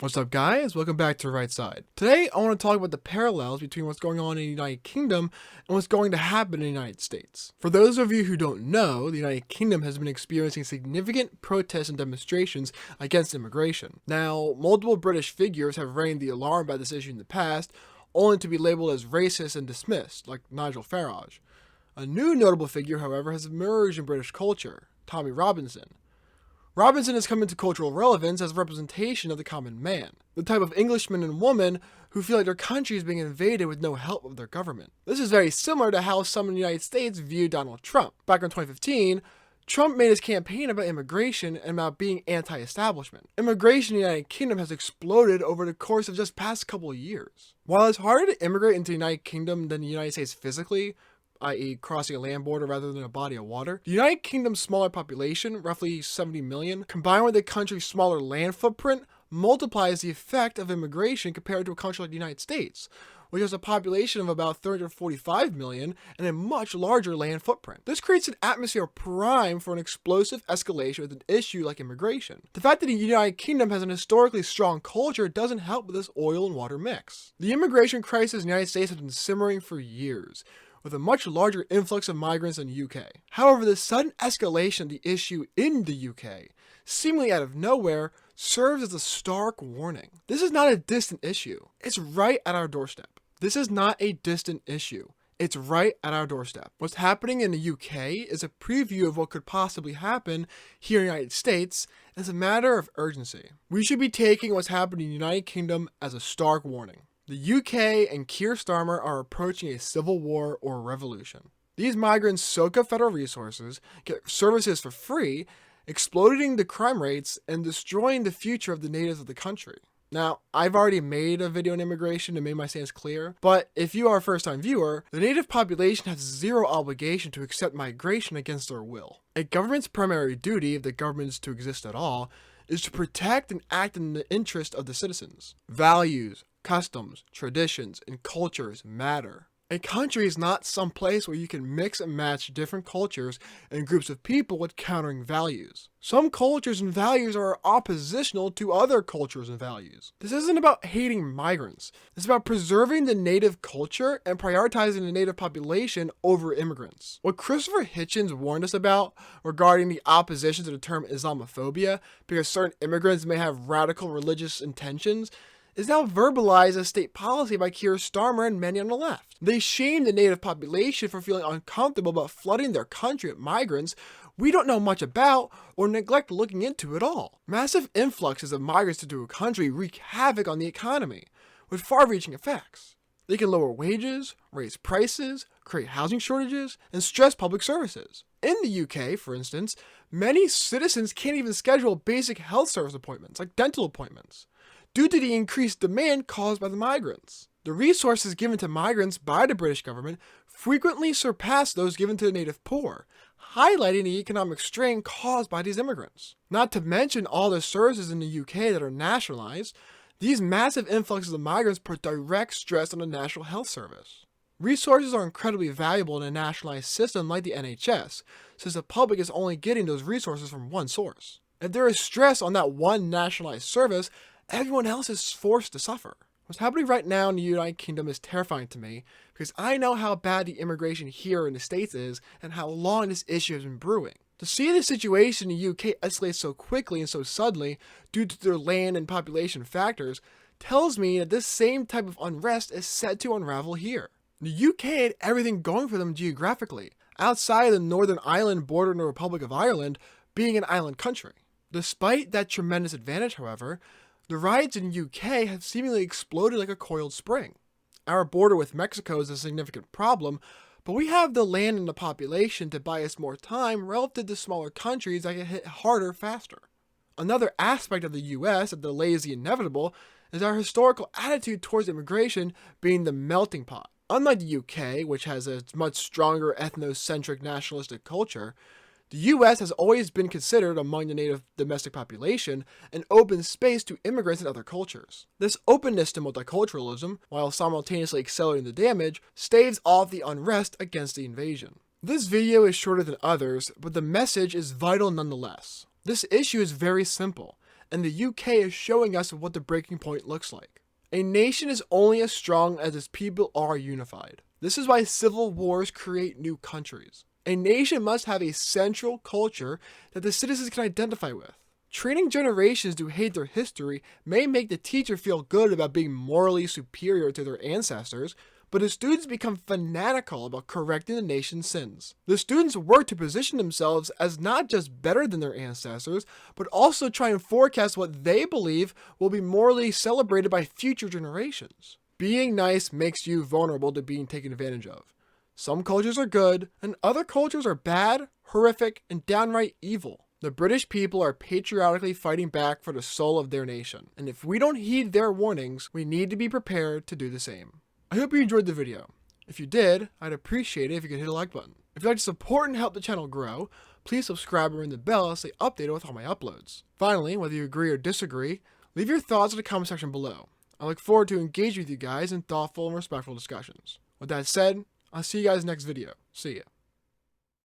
What's up, guys? Welcome back to Right Side. Today, I want to talk about the parallels between what's going on in the United Kingdom and what's going to happen in the United States. For those of you who don't know, the United Kingdom has been experiencing significant protests and demonstrations against immigration. Now, multiple British figures have raised the alarm about this issue in the past, only to be labeled as racist and dismissed, like Nigel Farage. A new notable figure, however, has emerged in British culture, Tommy Robinson. Robinson has come into cultural relevance as a representation of the common man, the type of Englishman and woman who feel like their country is being invaded with no help of their government. This is very similar to how some in the United States view Donald Trump. Back in 2015, Trump made his campaign about immigration and about being anti-establishment. Immigration in the United Kingdom has exploded over the course of just past couple of years. While it's harder to immigrate into the United Kingdom than the United States physically, i.e. crossing a land border rather than a body of water, the United Kingdom's smaller population, roughly 70 million, combined with the country's smaller land footprint, multiplies the effect of immigration compared to a country like the United States, which has a population of about 345 million and a much larger land footprint. This creates an atmosphere prime for an explosive escalation with an issue like immigration. The fact that the United Kingdom has an historically strong culture doesn't help with this oil and water mix. The immigration crisis in the United States has been simmering for years, with a much larger influx of migrants in the UK. However, the sudden escalation of the issue in the UK, seemingly out of nowhere, serves as a stark warning. This is not a distant issue. It's right at our doorstep. This is not a distant issue. It's right at our doorstep. What's happening in the UK is a preview of what could possibly happen here in the United States as a matter of urgency. We should be taking what's happening in the United Kingdom as a stark warning. The UK and Keir Starmer are approaching a civil war or revolution. These migrants soak up federal resources, get services for free, exploding the crime rates, and destroying the future of the natives of the country. Now, I've already made a video on immigration to make my stance clear, but if you are a first-time viewer, the native population has zero obligation to accept migration against their will. A government's primary duty, if the government is to exist at all, is to protect and act in the interest of the citizens. Values, customs, traditions, and cultures matter. A country is not some place where you can mix and match different cultures and groups of people with countering values. Some cultures and values are oppositional to other cultures and values. This isn't about hating migrants. It's about preserving the native culture and prioritizing the native population over immigrants. What Christopher Hitchens warned us about regarding the opposition to the term Islamophobia, because certain immigrants may have radical religious intentions, is now verbalized as state policy by Keir Starmer and many on the left. They shame the native population for feeling uncomfortable about flooding their country with migrants we don't know much about or neglect looking into at all. Massive influxes of migrants into a country wreak havoc on the economy, with far-reaching effects. They can lower wages, raise prices, create housing shortages, and stress public services. In the UK, for instance, many citizens can't even schedule basic health service appointments, like dental appointments, due to the increased demand caused by the migrants. The resources given to migrants by the British government frequently surpass those given to the native poor, highlighting the economic strain caused by these immigrants. Not to mention all the services in the UK that are nationalized, these massive influxes of migrants put direct stress on the National Health Service. Resources are incredibly valuable in a nationalized system like the NHS, since the public is only getting those resources from one source. If there is stress on that one nationalized service, everyone else is forced to suffer. What's happening right now in the United Kingdom is terrifying to me because I know how bad the immigration here in the States is and how long this issue has been brewing. To see the situation in the UK escalate so quickly and so suddenly due to their land and population factors tells me that this same type of unrest is set to unravel here. The UK had everything going for them geographically, outside of the Northern Ireland bordering the Republic of Ireland being an island country. Despite that tremendous advantage, however, the riots in the UK have seemingly exploded like a coiled spring. Our border with Mexico is a significant problem, but we have the land and the population to buy us more time relative to smaller countries that get hit harder faster. Another aspect of the US that delays the inevitable is our historical attitude towards immigration being the melting pot. Unlike the UK, which has a much stronger ethnocentric nationalistic culture, the US has always been considered, among the native domestic population, an open space to immigrants and other cultures. This openness to multiculturalism, while simultaneously accelerating the damage, staves off the unrest against the invasion. This video is shorter than others, but the message is vital nonetheless. This issue is very simple. and the UK is showing us what the breaking point looks like. A nation is only as strong as its people are unified. This is why civil wars create new countries. A nation must have a central culture that the citizens can identify with. Training generations to hate their history may make the teacher feel good about being morally superior to their ancestors, but the students become fanatical about correcting the nation's sins. The students work to position themselves as not just better than their ancestors, but also try and forecast what they believe will be morally celebrated by future generations. Being nice makes you vulnerable to being taken advantage of. Some cultures are good, and other cultures are bad, horrific, and downright evil. The British people are patriotically fighting back for the soul of their nation, and if we don't heed their warnings, we need to be prepared to do the same. I hope you enjoyed the video. If you did, I'd appreciate it if you could hit a like button. If you'd like to support and help the channel grow, please subscribe and ring the bell to stay updated with all my uploads. Finally, whether you agree or disagree, leave your thoughts in the comment section below. I look forward to engaging with you guys in thoughtful and respectful discussions. With that said, I'll see you guys next video. See ya.